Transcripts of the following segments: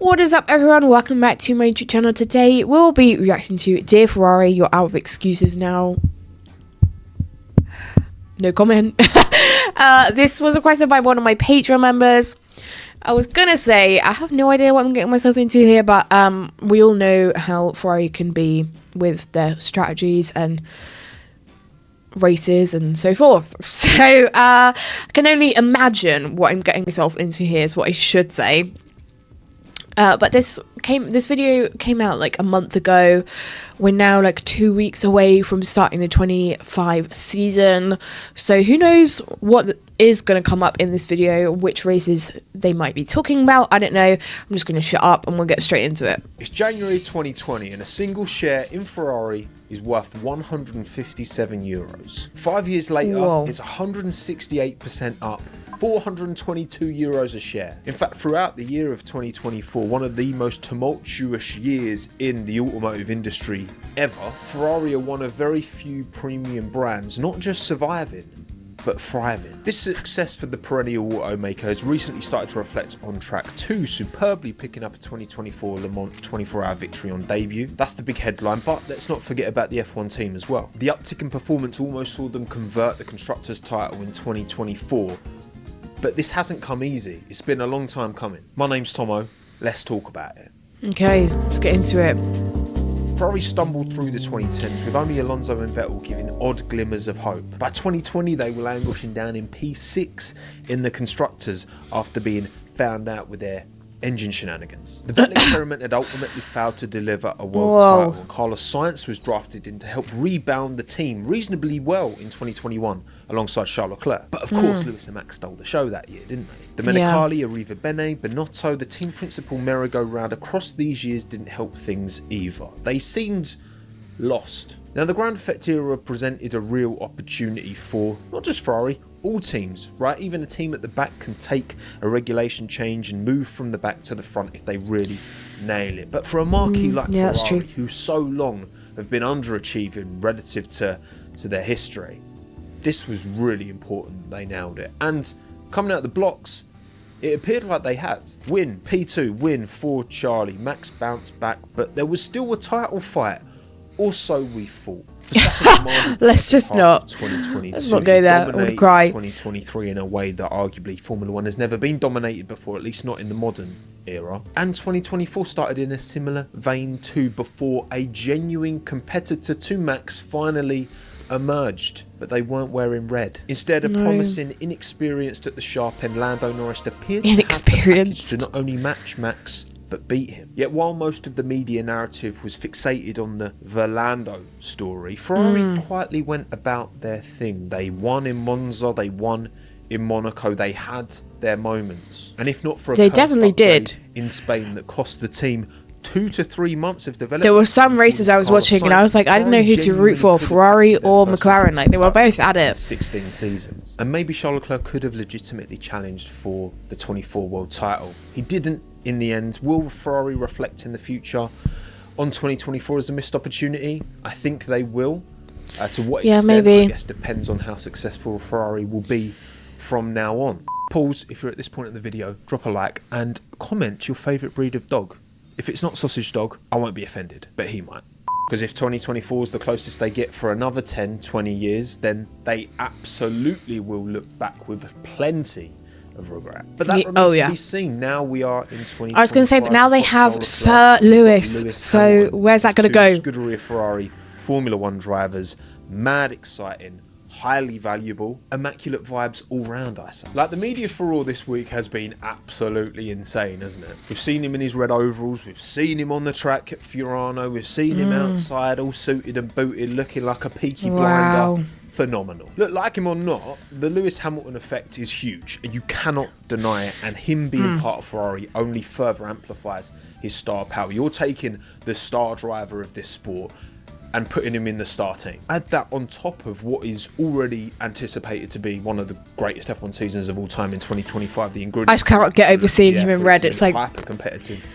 What is up, everyone? Welcome back to my YouTube channel. Today we'll be reacting to Dear Ferrari. You're out of excuses now. No comment. This was requested by one of my Patreon members. I was gonna say I have no idea what I'm getting myself into here, but we all know how Ferrari can be with their strategies and races and so forth. So I can only imagine what I'm getting myself into here is what I should say. But this video came out like a month ago. We're now like 2 weeks away from starting the 25 season. So who knows what is going to come up in this video, which races they might be talking about. I don't know. I'm just going to shut up and we'll get straight into it. It's January 2020 and a single share in Ferrari is worth €157. 5 years later, Whoa. It's 168% up. €422 a share. In fact, throughout the year of 2024, one of the most tumultuous years in the automotive industry ever, Ferrari are one of very few premium brands not just surviving, but thriving. This success for the perennial automaker has recently started to reflect on track 2, superbly picking up a 2024 Le Mans 24-hour victory on debut. That's the big headline, but let's not forget about the F1 team as well. The uptick in performance almost saw them convert the Constructors' title in 2024, but this hasn't come easy. It's been a long time coming. My name's Tomo. Let's talk about it. Okay, let's get into it. Ferrari stumbled through the 2010s with only Alonso and Vettel giving odd glimmers of hope. By 2020 they were languishing down in P6 in the Constructors after being found out with their engine shenanigans. The Vettel experiment had ultimately failed to deliver a world title, and Carlos Sainz was drafted in to help rebound the team reasonably well in 2021 alongside Charles Leclerc. But of course Lewis and Max stole the show that year, didn't they? Domenicali, Arriva Bene, Binotto, the team principal merry-go-round across these years didn't help things either. They seemed lost. Now the Grand Effect era presented a real opportunity for not just Ferrari, all teams, right? Even a team at the back can take a regulation change and move from the back to the front if they really nail it. But for a marquee like Ferrari, who so long have been underachieving relative to their history, this was really important. They nailed it. And coming out the blocks, it appeared like they had. Win, P2, win for Charlie. Max bounced back, but there was still a title fight. Or so we thought. Let's just not. Let's not go there. I would cry. 2023 in a way that arguably Formula 1 has never been dominated before, at least not in the modern era. And 2024 started in a similar vein too, before a genuine competitor to Max finally emerged, but they weren't wearing red. Instead of promising inexperienced at the sharp end, Lando Norris appeared to have the package to not only match Max, but beat him. Yet while most of the media narrative was fixated on the Lando story, Ferrari quietly went about their thing. They won in Monza, they won in Monaco, they had their moments. And if not for a they definitely did in Spain that cost the team 2 to 3 months of development. There were some races I was watching and I was like, I didn't know who to root for, Ferrari or McLaren. Like, they were both at it. 16 seasons. And maybe Charles Leclerc could have legitimately challenged for the 24 world title. He didn't in the end. Will Ferrari reflect in the future on 2024 as a missed opportunity? I think they will. To what extent, maybe. I guess, depends on how successful Ferrari will be from now on. Pause if you're at this point in the video, drop a like and comment your favourite breed of dog. If it's not sausage dog, I won't be offended, but he might. Because if 2024 is the closest they get for another 10, 20 years, then they absolutely will look back with plenty of regret. But that remains to be seen. Now we are in 2025. I was going to say, but now they have Sir Lewis. So where's that going to go? Scuderia Ferrari, Formula 1 drivers, mad exciting, highly valuable, immaculate vibes all round, I say. Like, the media for all this week has been absolutely insane, hasn't it? We've seen him in his red overalls, we've seen him on the track at Fiorano, we've seen him outside all suited and booted, looking like a Peaky Blinder. Phenomenal. Look, like him or not, the Lewis Hamilton effect is huge and you cannot deny it, and him being part of Ferrari only further amplifies his star power. You're taking the star driver of this sport and putting him in the star team. Add that on top of what is already anticipated to be one of the greatest F1 seasons of all time in 2025. The ingredients. I just cannot get over seeing him in red. It's like hyper competitive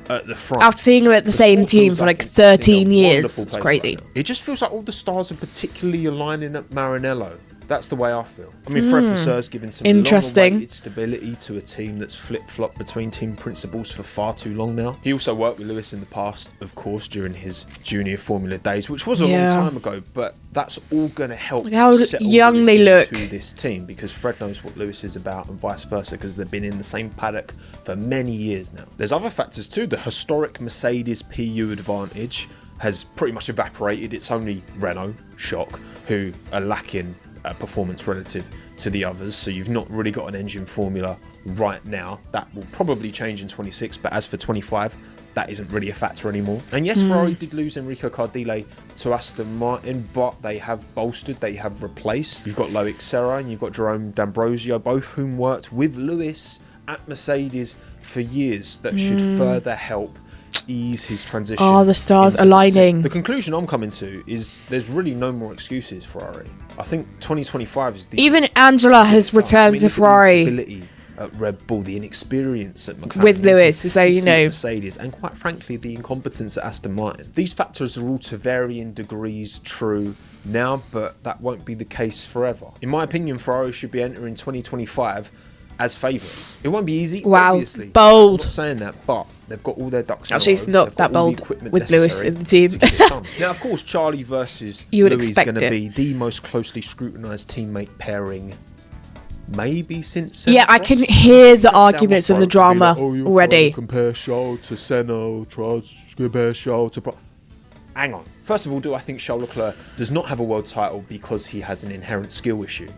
at the front. After seeing him at the same team for like 13 years, it's crazy. It just feels like all the stars are particularly aligning at Maranello. That's the way I feel. I mean, Fred Vasseurs giving some Interesting. long-awaited stability to a team that's flip-flopped between team principals for far too long now. He also worked with Lewis in the past, of course, during his junior Formula days, which was a long time ago, but that's all going to help Look how settle young Lewis they look into this team, because Fred knows what Lewis is about and vice versa, because they've been in the same paddock for many years now. There's other factors too. The historic Mercedes PU advantage has pretty much evaporated. It's only Renault, shock, who are lacking performance relative to the others, so you've not really got an engine formula right now. That will probably change in 26, but as for 25, that isn't really a factor anymore. And yes, Ferrari did lose Enrico Cardile to Aston Martin, but they have bolstered, they have replaced. You've got Loic Serra and you've got Jerome D'Ambrosio, both whom worked with Lewis at Mercedes for years. That should further help ease his transition. Oh, the stars into aligning. The conclusion I'm coming to is there's really no more excuses for Ferrari. I think 2025 is the... Even Angela has returned to look at the Ferrari instability at Red Bull, the inexperience at McLaren, with Lewis, so you inconsistency at know. Mercedes, and quite frankly, the incompetence at Aston Martin. These factors are all to varying degrees true now, but that won't be the case forever. In my opinion, Ferrari should be entering 2025 as favourites. It won't be easy, Wow, obviously. bold. I'm not saying that, but they've got all their ducks in a Actually, row. it's not They've that got all the bold equipment with Lewis necessary in the team. to get it done. Now, of course, Charlie versus You would Louis is expect going to it. be the most closely scrutinised teammate pairing maybe since Yeah, I can hear the arguments and the drama already. Compare Charles to Senna, try to compare Charles to... Hang on. First of all, do I think Charles Leclerc does not have a world title because he has an inherent skill issue?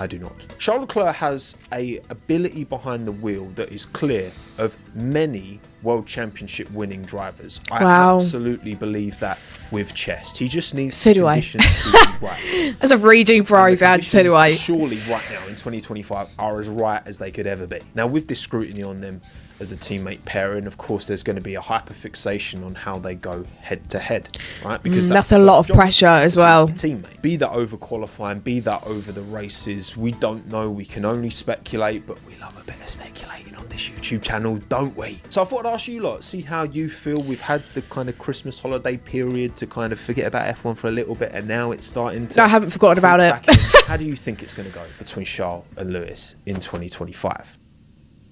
I do not. Charles Leclerc has a ability behind the wheel that is clear of many World Championship winning drivers. I absolutely believe that with chest. He just needs conditions to be right. As a raging Ferrari fan, so do I. Surely right now in 2025 are as right as they could ever be. Now with this scrutiny on them as a teammate pairing, of course there's going to be a hyperfixation on how they go head to head, right? Because that's a lot of pressure as well. Teammate, be that over qualifying, be that over the races, we don't know, we can only speculate, but we love a bit of speculating on this YouTube channel, don't we? So I thought I'd ask you lot, see how you feel. We've had the kind of Christmas holiday period to kind of forget about F1 for a little bit, and now it's starting to... I haven't forgotten about it. How do you think it's going to go between Charles and Lewis in 2025?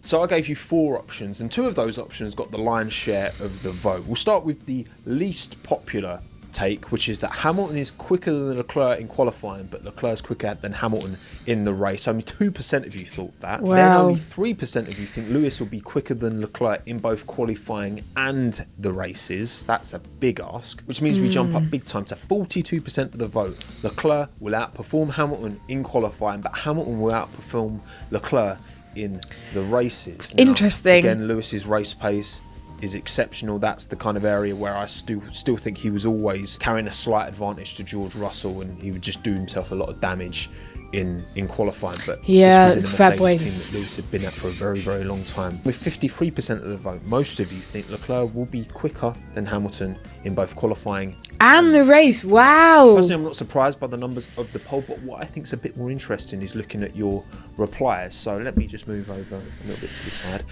So I gave you 4 options, and 2 of those options got the lion's share of the vote. We'll start with the least popular take, which is that Hamilton is quicker than Leclerc in qualifying, but Leclerc's quicker than Hamilton in the race. Only 2% of you thought that. Wow. Then only 3% of you think Lewis will be quicker than Leclerc in both qualifying and the races. That's a big ask, which means we jump up big time to 42% of the vote. Leclerc will outperform Hamilton in qualifying, but Hamilton will outperform Leclerc in the races. Now, interesting. Again, Lewis's race pace is exceptional. That's the kind of area where I still think he was always carrying a slight advantage to George Russell, and he would just do himself a lot of damage in qualifying. But yeah, this was it's in a fair Mercedes point. team that Lewis had been at for a very, very long time. With 53% of the vote, most of you think Leclerc will be quicker than Hamilton in both qualifying And the race, wow. Personally, I'm not surprised by the numbers of the poll, but what I think is a bit more interesting is looking at your replies. So let me just move over a little bit to the side.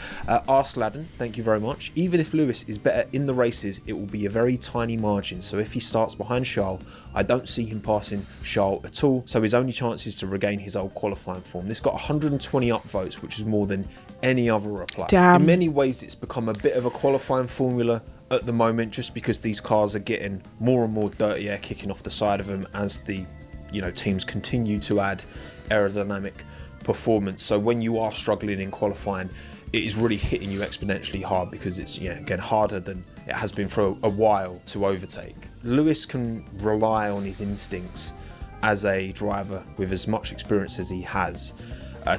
Ask Ladden, thank you very much. Even if Lewis is better in the races, it will be a very tiny margin. So if he starts behind Charles, I don't see him passing Charles at all. So his only chance is to regain his old qualifying form. This got 120 upvotes, which is more than any other reply. Damn. In many ways, it's become a bit of a qualifying formula at the moment, just because these cars are getting more and more dirty air kicking off the side of them as the teams continue to add aerodynamic performance. So when you are struggling in qualifying, it is really hitting you exponentially hard, because it's again harder than it has been for a while to overtake. Lewis can rely on his instincts as a driver with as much experience as he has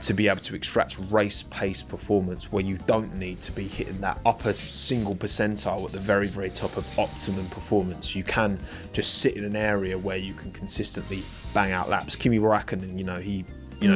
to be able to extract race pace performance where you don't need to be hitting that upper single percentile at the very, very top of optimum performance. You can just sit in an area where you can consistently bang out laps. Kimi Räikkönen, he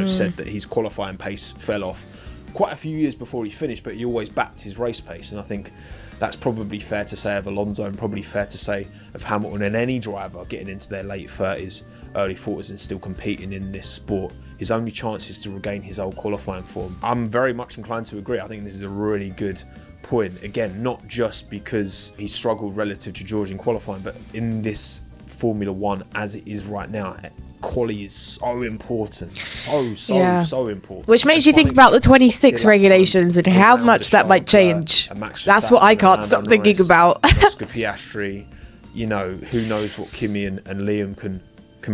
said that his qualifying pace fell off quite a few years before he finished, but he always backed his race pace, and I think that's probably fair to say of Alonso, and probably fair to say of Hamilton, and any driver getting into their late 30s, early 40s and still competing in this sport. His only chance is to regain his old qualifying form. I'm very much inclined to agree. I think this is a really good point. Again, not just because he struggled relative to George in qualifying, but in this Formula One as it is right now, quali is so important, so important. Which makes you think about the 26 regulations and how much that might change. That's what I can't stop thinking about. Oscar Piastri, you know, who knows what Kimi and Liam can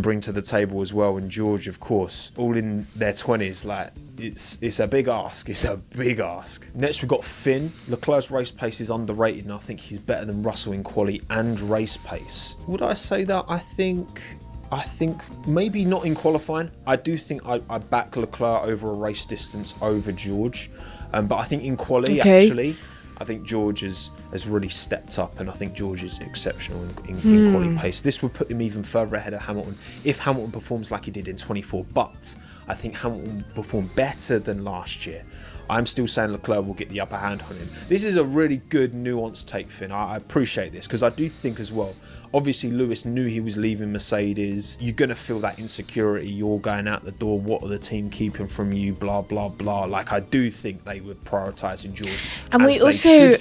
bring to the table as well, and George, of course, all in their 20s. Like, it's a big ask. It's a big ask. Next, we've got Finn. Leclerc's race pace is underrated, and I think he's better than Russell in quali and race pace. Would I say that? I think maybe not in qualifying. I do think I back Leclerc over a race distance over George, but I think in quali, actually, I think George has really stepped up, and I think George is exceptional in quali pace. This would put him even further ahead of Hamilton if Hamilton performs like he did in 24, but I think Hamilton performed better than last year. I'm still saying Leclerc will get the upper hand on him. This is a really good nuanced take, Finn. I appreciate this, because I do think as well, obviously Lewis knew he was leaving Mercedes. You're going to feel that insecurity. You're going out the door. What are the team keeping from you? Blah, blah, blah. Like, I do think they were prioritising George. And we also...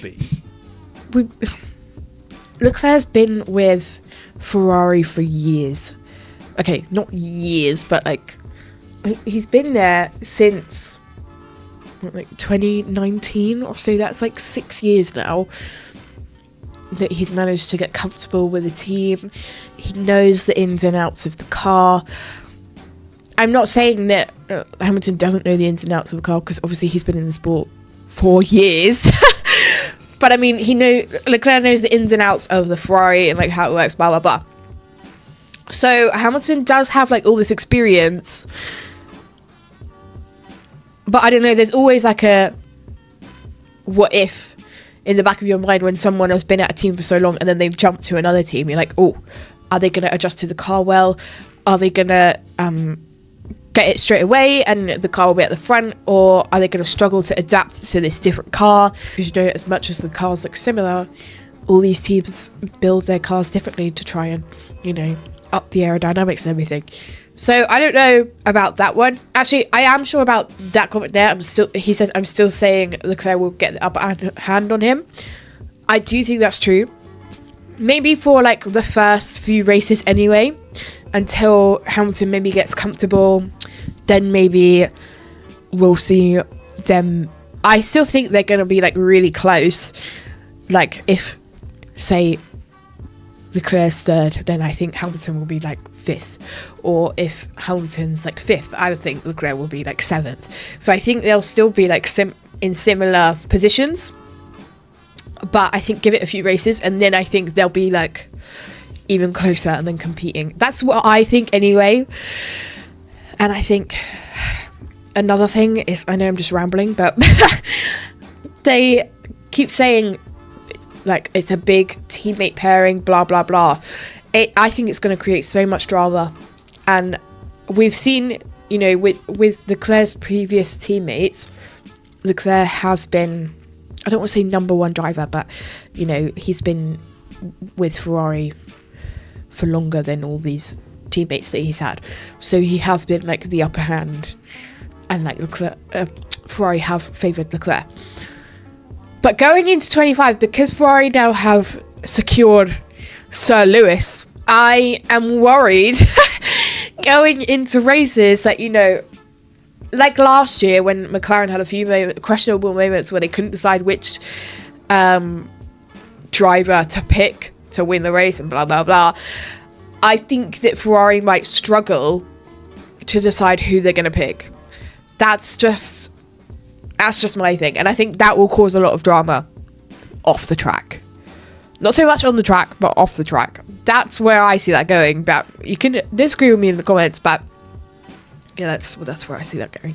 Leclerc's been with Ferrari for years. Okay, not years, but like... He's been there since... like 2019 or so. That's like 6 years now that he's managed to get comfortable with the team. He knows the ins and outs of the car. I'm not saying that Hamilton doesn't know the ins and outs of the car, because obviously he's been in the sport for years. But I mean, Leclerc knows the ins and outs of the Ferrari and like how it works, blah blah blah. So Hamilton does have like all this experience. But I don't know, there's always like a what if in the back of your mind when someone has been at a team for so long and then they've jumped to another team. You're like, oh, are they going to adjust to the car well? Are they going to get it straight away and the car will be at the front? Or are they going to struggle to adapt to this different car? Because, you know, as much as the cars look similar, all these teams build their cars differently to try and, you know, up the aerodynamics and everything. So I don't know about that one. Actually, I am sure about that comment there. He says, I'm still saying Leclerc will get the upper hand on him. I do think that's true. Maybe for like the first few races anyway, until Hamilton maybe gets comfortable. Then maybe we'll see them. I still think they're going to be like really close. Like if, say, Leclerc's third, then I think Hamilton will be like fifth. Or if Hamilton's like fifth, I would think Leclerc will be like seventh. So I think they'll still be like in similar positions. But I think give it a few races and then I think they'll be like even closer and then competing. That's what I think anyway. And I think another thing is, I know I'm just rambling, but they keep saying like it's a big teammate pairing, blah blah blah. I think it's going to create so much drama, and we've seen, you know, with Leclerc's previous teammates, Leclerc has been, I don't want to say number one driver, but you know, he's been with Ferrari for longer than all these teammates that he's had, so he has been like the upper hand, and like Leclerc, Ferrari have favoured Leclerc. But going into 25, because Ferrari now have secured Sir Lewis, I am worried going into races that, you know, like last year when McLaren had a few questionable moments where they couldn't decide which driver to pick to win the race and blah, blah, blah. I think that Ferrari might struggle to decide who they're going to pick. That's just my thing. And I think that will cause a lot of drama off the track. Not so much on the track, but off the track. That's where I see that going. But you can disagree with me in the comments, but yeah, that's where I see that going.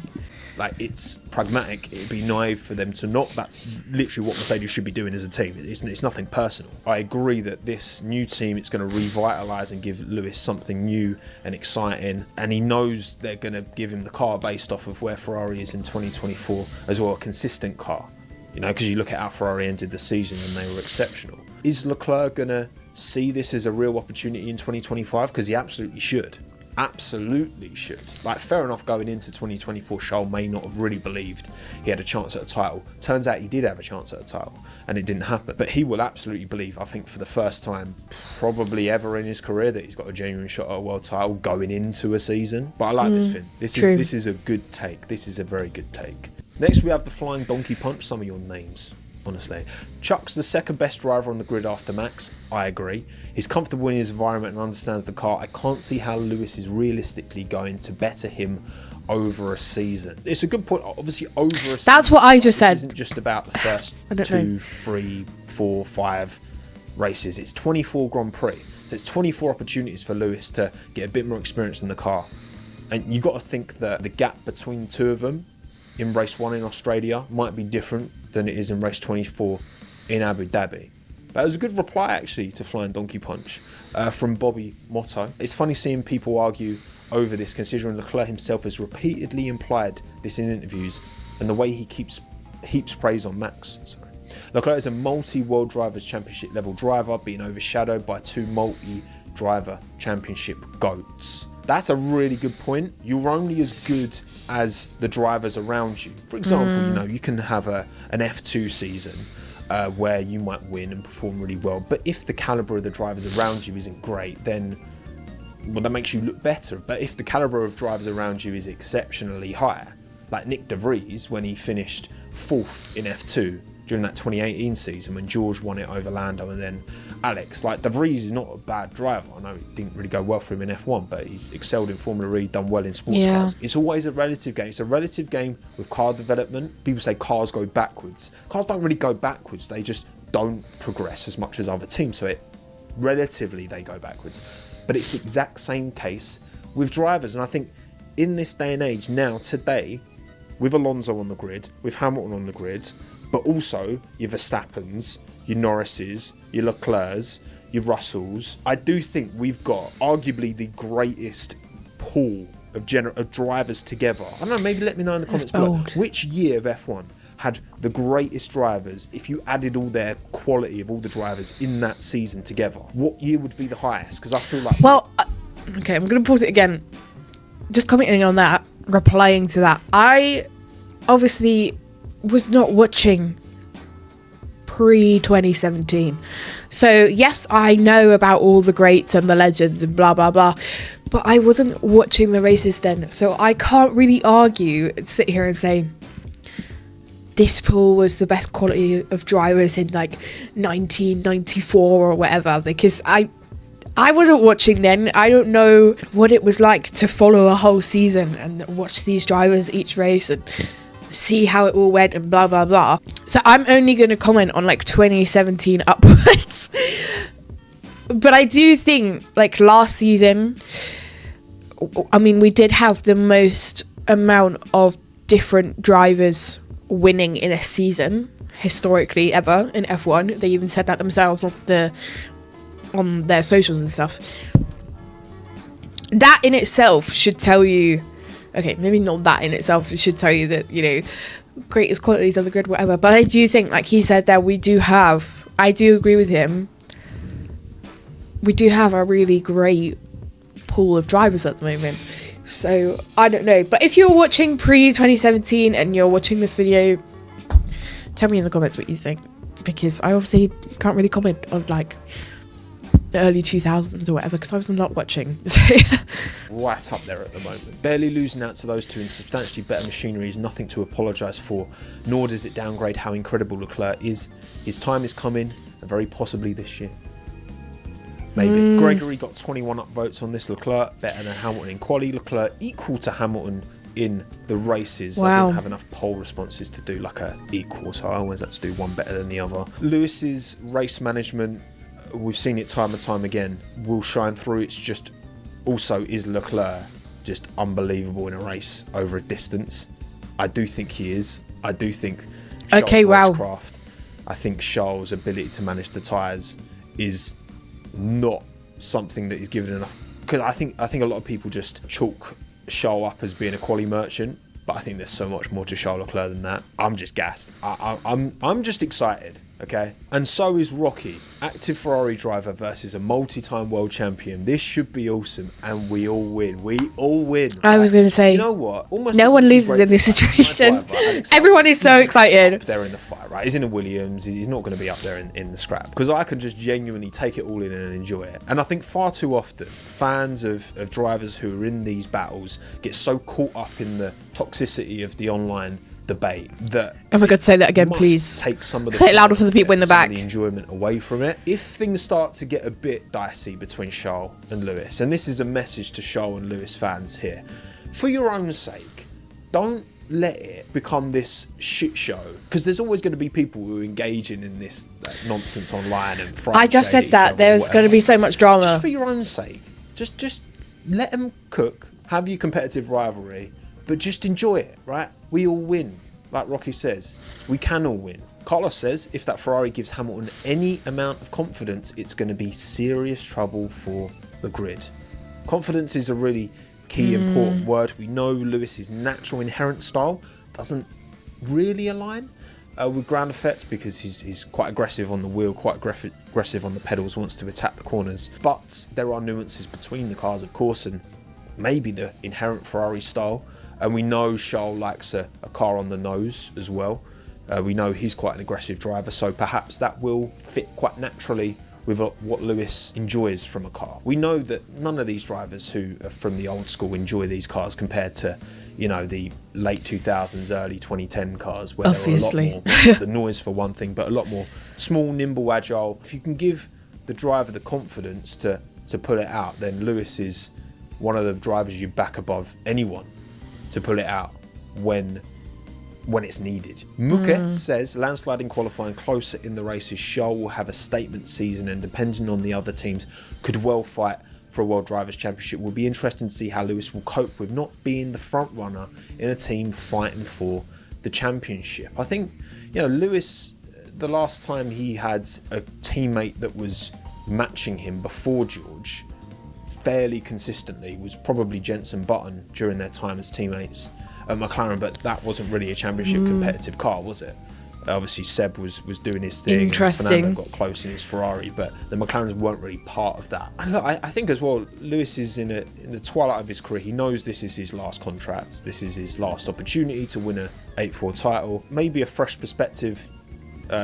Like, it's pragmatic. It'd be naive for them to not. That's literally what Mercedes should be doing as a team. It's nothing personal. I agree that this new team, it's going to revitalise and give Lewis something new and exciting. And he knows they're going to give him the car based off of where Ferrari is in 2024 as well, a consistent car. You know, because you look at how Ferrari ended the season and they were exceptional. Is Leclerc going to see this as a real opportunity in 2025? Because he absolutely should. absolutely should. Like, fair enough, going into 2024, Charles may not have really believed he had a chance at a title. Turns out he did have a chance at a title, and it didn't happen. But he will absolutely believe, I think, for the first time probably ever in his career, that he's got a genuine shot at a world title going into a season. But I like this, Finn. This is a good take. This is a very good take. Next, we have the Flying Donkey Punch. Some of your names, honestly. Chuck's the second best driver on the grid after Max. I agree. He's comfortable in his environment and understands the car. I can't see how Lewis is realistically going to better him over a season. It's a good point. Obviously, over a season. That's what I just said. It isn't just about the first 2, 3, 4, 5 races. It's 24 Grand Prix. So it's 24 opportunities for Lewis to get a bit more experience in the car. And you got to think that the gap between two of them in race 1 in Australia might be different than it is in race 24 in Abu Dhabi. That was a good reply, actually, to Flying Donkey Punch from Bobby Motto. It's funny seeing people argue over this, considering Leclerc himself has repeatedly implied this in interviews, and the way he heaps praise on Max. Leclerc is a multi-World Drivers' Championship level driver, being overshadowed by 2 multi-driver championship GOATs. That's a really good point. You're only as good as the drivers around you. For example, you can have an F2 season where you might win and perform really well, but if the caliber of the drivers around you isn't great, then that makes you look better. But if the caliber of drivers around you is exceptionally high, like Nick De Vries when he finished 4th in F2 during that 2018 season when George won it over Lando and then Alex. Like, De Vries is not a bad driver. I know it didn't really go well for him in F1, but he's excelled in Formula E, done well in sports cars. It's always a relative game. It's a relative game with car development. People say cars go backwards. Cars don't really go backwards. They just don't progress as much as other teams. So relatively they go backwards. But it's the exact same case with drivers. And I think in this day and age now, today, with Alonso on the grid, with Hamilton on the grid, but also your Verstappens, your Norrises, your Leclercs, your Russells. I do think we've got arguably the greatest pool of drivers together. I don't know, maybe let me know in the comments below. Which year of F1 had the greatest drivers if you added all their quality of all the drivers in that season together? What year would be the highest? Because I feel like... Well, okay, I'm going to pause it again. Just commenting on that, replying to that. I obviously was not watching pre-2017. So yes, I know about all the greats and the legends and blah blah blah, but I wasn't watching the races then, so I can't really sit here and say this pool was the best quality of drivers in like 1994 or whatever, because I wasn't watching then. I don't know what it was like to follow a whole season and watch these drivers each race and see how it all went and blah blah blah. So I'm only going to comment on like 2017 upwards. But I do think like last season, I mean, we did have the most amount of different drivers winning in a season historically ever in F1. They even said that themselves on their socials and stuff. That in itself should tell you, okay, maybe not that in itself, it should tell you that, greatest qualities of the grid, whatever. But I do think, like he said, that I do agree with him, we do have a really great pool of drivers at the moment. So, I don't know. But if you're watching pre-2017 and you're watching this video, tell me in the comments what you think. Because I obviously can't really comment on, like, the early 2000s or whatever, because I was not watching. Right up there at the moment. Barely losing out to those two in substantially better machinery is nothing to apologise for, nor does it downgrade how incredible Leclerc is. His time is coming, and very possibly this year. Maybe. Gregory got 21 upvotes on this. Leclerc better than Hamilton in quali. Leclerc equal to Hamilton in the races. Wow. I didn't have enough poll responses to do like a equal, so I always had to do one better than the other. Lewis's race management, we've seen it time and time again, will shine through. It's just also, is Leclerc just unbelievable in a race over a distance? I do think he is. I do think Charles' racecraft, I think Charles' ability to manage the tyres is not something that he's given enough. Because I think a lot of people just chalk Charles up as being a quali merchant, but I think there's so much more to Charles Leclerc than that. I'm just gassed. I'm just excited. Okay, and so is Rocky, active Ferrari driver versus a multi-time world champion. This should be awesome, and we all win. We all win. I was going to say, you know what? Almost no one loses in this situation. Everyone is so excited. Up there in the fight, right? He's in a Williams. He's not going to be up there in the scrap, because I can just genuinely take it all in and enjoy it. And I think far too often fans of drivers who are in these battles get so caught up in the toxicity of the online debate that, oh my god, say that again, please. Take some of the, say it louder for the people in the back. The enjoyment away from it. If things start to get a bit dicey between Charles and Lewis, and this is a message to Charles and Lewis fans here, for your own sake, don't let it become this shit show, because there's always going to be people who are engaging in this nonsense online and I just said that there's going to be so much drama. Just for your own sake, just let them cook, have your competitive rivalry, but just enjoy it, right? We all win. Like Rocky says, we can all win. Carlos says if that Ferrari gives Hamilton any amount of confidence, it's going to be serious trouble for the grid. Confidence is a really key, important word. We know Lewis's natural inherent style doesn't really align with ground effect, because he's quite aggressive on the wheel, quite aggressive on the pedals, wants to attack the corners. But there are nuances between the cars, of course, and maybe the inherent Ferrari style. And we know Charles likes a car on the nose as well. We know he's quite an aggressive driver, so perhaps that will fit quite naturally with what Lewis enjoys from a car. We know that none of these drivers who are from the old school enjoy these cars compared to, you know, the late 2000s, early 2010 cars, where obviously there were a lot more, the noise for one thing, but a lot more small, nimble, agile. If you can give the driver the confidence to pull it out, then Lewis is one of the drivers you back above anyone to pull it out when it's needed. Muke says landsliding qualifying closer in the races, Charles will have a statement season, and depending on the other teams could well fight for a World Drivers' Championship. Will be interesting to see how Lewis will cope with not being the front runner in a team fighting for the championship. I think, you know, Lewis, the last time he had a teammate that was matching him before George fairly consistently was probably Jenson Button during their time as teammates at McLaren, but that wasn't really a championship competitive car, was it? Obviously Seb was doing his thing. Interesting. And Fernando got close in his Ferrari, but the McLarens weren't really part of that. And look, I think as well, Lewis is in the twilight of his career. He knows this is his last contract. This is his last opportunity to win a 8th world title. Maybe a fresh perspective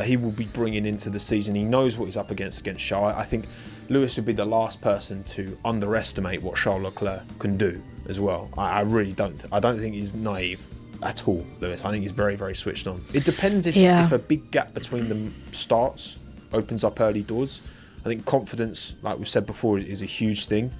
he will be bringing into the season. He knows what he's up against Charles. I think Lewis would be the last person to underestimate what Charles Leclerc can do as well. I really don't. I don't think he's naive at all, Lewis. I think he's very, very switched on. It depends if a big gap between them starts, opens up early doors. I think confidence, like we've said before, is a huge thing.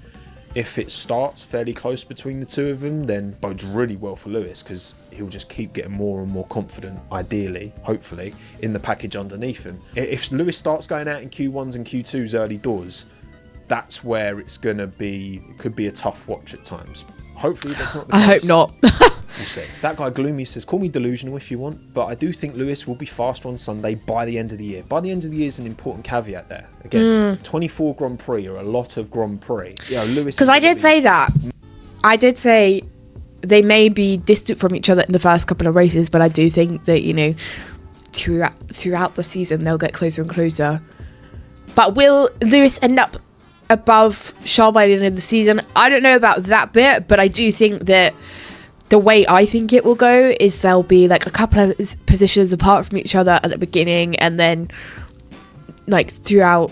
If it starts fairly close between the two of them, then bodes really well for Lewis, because he'll just keep getting more and more confident, ideally, hopefully, in the package underneath him. If Lewis starts going out in Q1s and Q2s early doors, that's where it could be a tough watch at times. Hopefully that's not the case. I hope not. We'll see. That guy Gloomy says, call me delusional if you want, but I do think Lewis will be faster on Sunday by the end of the year. By the end of the year is an important caveat there. Again, 24 Grand Prix are a lot of Grand Prix. You know, Lewis. Because I did say that. I did say they may be distant from each other in the first couple of races, but I do think that, you know, throughout the season they'll get closer and closer. But will Lewis end up above Charles by the end of the season? I don't know about that bit, but I do think that the way I think it will go is they'll be like a couple of positions apart from each other at the beginning, and then like throughout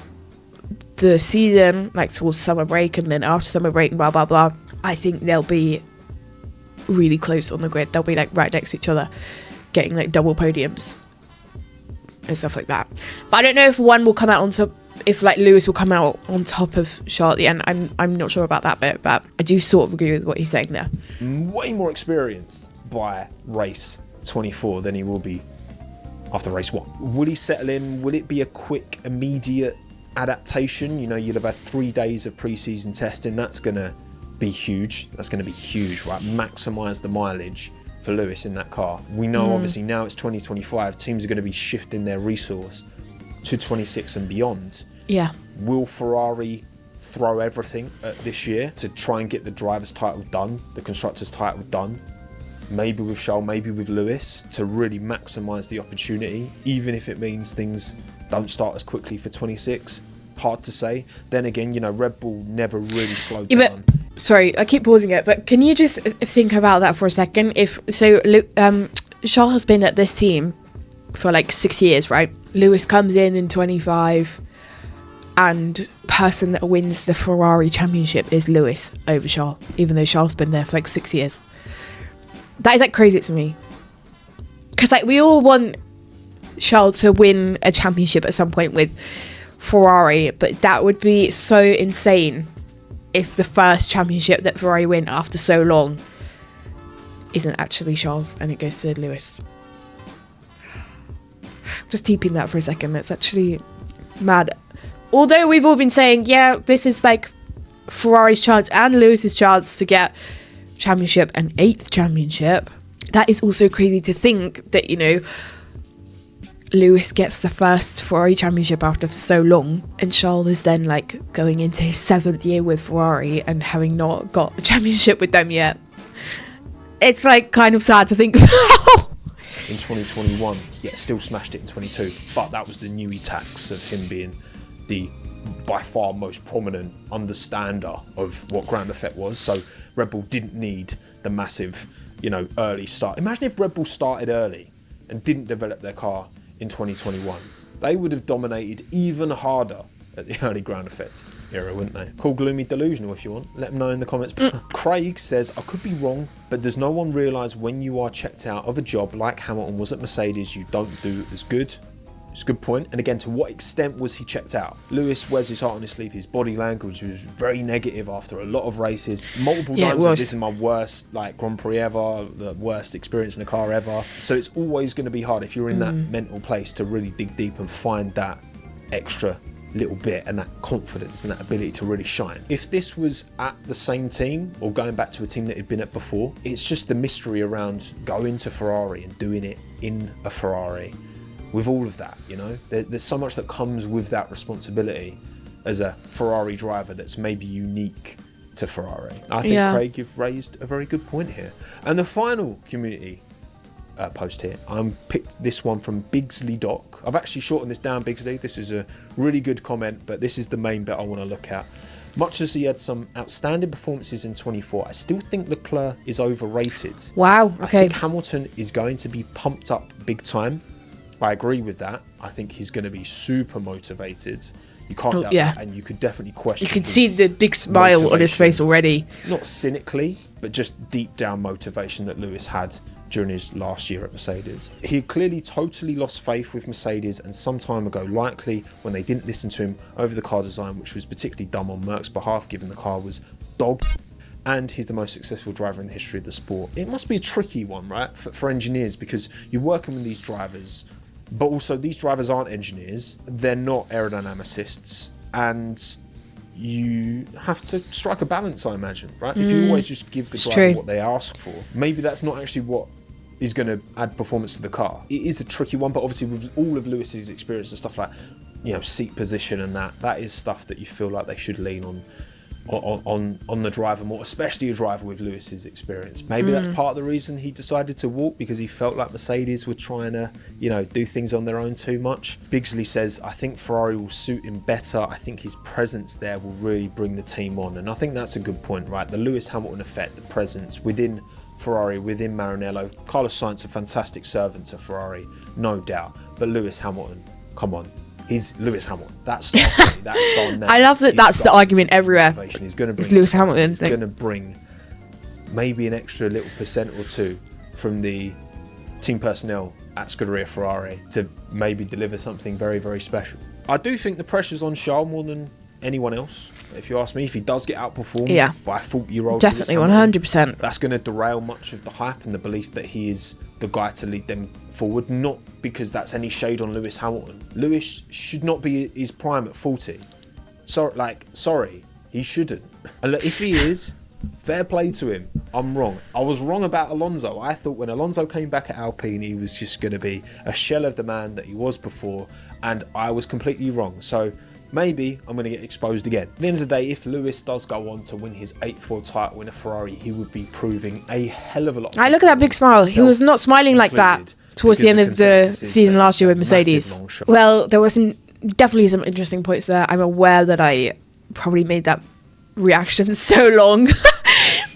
the season, like towards summer break and then after summer break and blah blah blah, I think they'll be really close on the grid. They'll be like right next to each other, getting like double podiums and stuff like that. But I don't know if one will come out on top, if like Lewis will come out on top of Charles at the end. I'm not sure about that bit, but I do sort of agree with what he's saying there. Way more experienced by race 24 than he will be after race 1. Will he settle in? Will it be a quick, immediate adaptation? You know, you'll have had 3 days of pre-season testing. That's going to be huge. That's going to be huge, right? Maximise the mileage for Lewis in that car. We know obviously now it's 2025. Teams are going to be shifting their resource to 26 and beyond. Yeah. Will Ferrari throw everything at this year to try and get the driver's title done, the constructor's title done? Maybe with Charles, maybe with Lewis, to really maximise the opportunity, even if it means things don't start as quickly for 26. Hard to say. Then again, you know, Red Bull never really slowed down. But, sorry, I keep pausing it, but can you just think about that for a second? Charles has been at this team for like 6 years, right? Lewis comes in 25, and person that wins the Ferrari championship is Lewis over Charles, even though Charles has been there for like 6 years. That is like crazy to me, because like we all want Charles to win a championship at some point with Ferrari, but that would be so insane if the first championship that Ferrari win after so long isn't actually Charles and it goes to Lewis. Just keeping that for a second. That's actually mad. Although we've all been saying, yeah, this is like Ferrari's chance and Lewis's chance to get championship and 8th championship. That is also crazy to think that, you know, Lewis gets the first Ferrari championship after so long, and Charles is then like going into his 7th year with Ferrari and having not got a championship with them yet. It's like kind of sad to think about. In 2021, yet still smashed it in 22. But that was the Newey tax of him being the by far most prominent understander of what ground effect was. So Red Bull didn't need the massive, you know, early start. Imagine if Red Bull started early and didn't develop their car in 2021. They would have dominated even harder at the early ground effect era, wouldn't they? Call gloomy delusional if you want. Let them know in the comments. Craig says, I could be wrong, but does no one realise when you are checked out of a job like Hamilton was at Mercedes, you don't do as good? It's a good point. And again, to what extent was he checked out? Lewis wears his heart on his sleeve. His body language was very negative after a lot of races. Multiple times, this is my worst like Grand Prix ever, the worst experience in a car ever. So it's always going to be hard if you're in that mental place to really dig deep and find that extra little bit and that confidence and that ability to really shine. If this was at the same team or going back to a team that had been at before, it's just the mystery around going to Ferrari and doing it in a Ferrari. With all of that, you know, there's so much that comes with that responsibility as a Ferrari driver that's maybe unique to Ferrari. I think, Craig, you've raised a very good point here. And the final community post here, I picked this one from Bigsley Doc. I've actually shortened this down, Bigsley. This is a really good comment, but this is the main bit I want to look at. Much as he had some outstanding performances in 24, I still think Leclerc is overrated. Wow, okay. I think Hamilton is going to be pumped up big time. I agree with that. I think he's going to be super motivated. You can't doubt that, and you could definitely question. You can see the big smile on his face already. Not cynically, but just deep down motivation that Lewis had during his last year at Mercedes. He clearly totally lost faith with Mercedes, and some time ago, likely when they didn't listen to him over the car design, which was particularly dumb on Merck's behalf, given the car was dog. And he's the most successful driver in the history of the sport. It must be a tricky one, right, for engineers, because you're working with these drivers. But also, these drivers aren't engineers, they're not aerodynamicists, and you have to strike a balance, I imagine, right? If you always just give the driver what they ask for, maybe that's not actually what is going to add performance to the car. It is a tricky one, but obviously with all of Lewis's experience and stuff like, you know, seat position and that is stuff that you feel like they should lean on the driver more, especially a driver with Lewis's experience. Maybe that's part of the reason he decided to walk, because he felt like Mercedes were trying to, you know, do things on their own too much. Bigsley says, I think Ferrari will suit him better. I think his presence there will really bring the team on. And I think that's a good point, right? The Lewis Hamilton effect, the presence within Ferrari, within Maranello. Carlos Sainz, a fantastic servant to Ferrari, no doubt. But Lewis Hamilton, come on. He's Lewis Hamilton. That's I love that. That's the argument everywhere. He's going to bring Lewis Hamilton. He's going to bring maybe an extra little percent or two from the team personnel at Scuderia Ferrari to maybe deliver something very, very special. I do think the pressure's on Charles more than anyone else. If you ask me, if he does get outperformed by a 40-year-old, definitely 100%. That's going to derail much of the hype and the belief that he is the guy to lead them forward. Not because that's any shade on Lewis Hamilton. Lewis should not be his prime at 40. Sorry, he shouldn't. And look, if he is, fair play to him. I'm wrong. I was wrong about Alonso. I thought when Alonso came back at Alpine, he was just going to be a shell of the man that he was before, and I was completely wrong. So maybe I'm going to get exposed again. At the end of the day, if Lewis does go on to win his 8th world title in a Ferrari, he would be proving a hell of a lot. I look at that big smile. He was not smiling like that towards the end of the season last year with Mercedes. Well, there was definitely some interesting points there. I'm aware that I probably made that reaction so long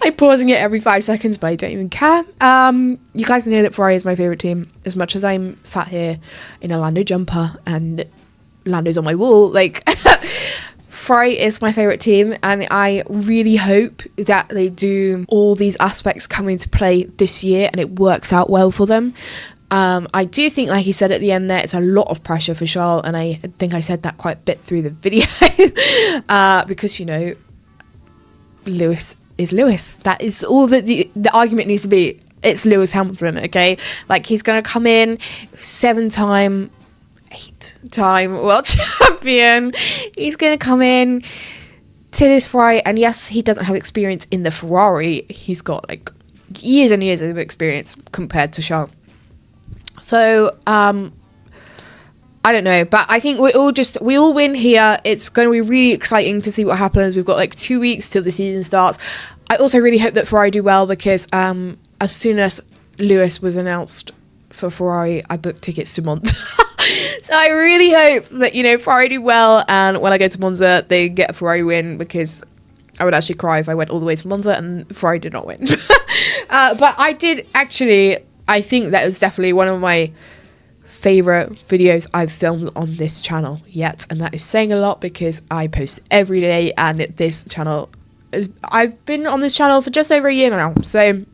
by pausing it every 5 seconds, but I don't even care. You guys know that Ferrari is my favourite team. As much as I'm sat here in a Lando jumper and Lando's on my wall, like Ferrari is my favourite team, and I really hope that they do all these aspects come into play this year and it works out well for them. I do think, like he said at the end there, it's a lot of pressure for Charles, and I think I said that quite a bit through the video because, you know, Lewis is Lewis. That is all that the argument needs to be. It's Lewis Hamilton, okay? Like, he's going to come in 8-time world champion. He's going to come in to this Ferrari, and yes, he doesn't have experience in the Ferrari. He's got like years and years of experience compared to Charles. So, I don't know, but I think we all win here. It's going to be really exciting to see what happens. We've got like 2 weeks till the season starts. I also really hope that Ferrari do well, because as soon as Lewis was announced for Ferrari, I booked tickets to Monza. So I really hope that, you know, Ferrari do well, and when I go to Monza, they get a Ferrari win, because I would actually cry if I went all the way to Monza and Ferrari did not win. But I did actually, I think that was definitely one of my favourite videos I've filmed on this channel yet, and that is saying a lot, because I post every day, and this channel I've been on this channel for just over a year now, so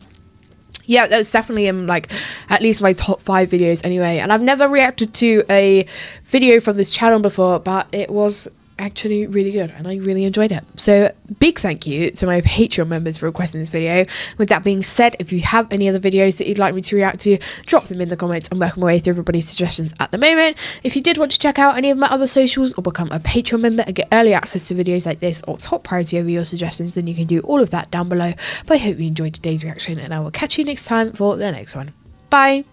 yeah, that was definitely in like at least my top 5 videos anyway. And I've never reacted to a video from this channel before, but it was actually really good and I really enjoyed it. So big thank you to my Patreon members for requesting this video. With that being said, if you have any other videos that you'd like me to react to, drop them in the comments and work my way through everybody's suggestions at the moment. If you did want to check out any of my other socials or become a Patreon member and get early access to videos like this or top priority over your suggestions, then you can do all of that down below. But I hope you enjoyed today's reaction, and I will catch you next time for the next one. Bye!